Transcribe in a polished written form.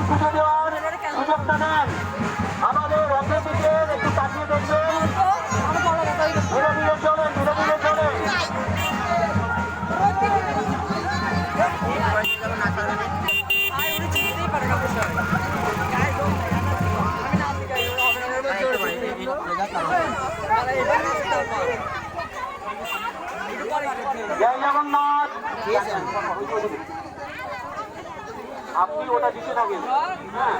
পুজো দেওয়ার সুযোগটা দেন। আমাদের অগ্রদিকে একটু তাকিয়ে দেখবেন। ধীরে ধীরে চলেন, ধীরে ধীরে চলেন। জয় জগন্নাথ। আপনি ওটা দিতে থাকেন। হ্যাঁ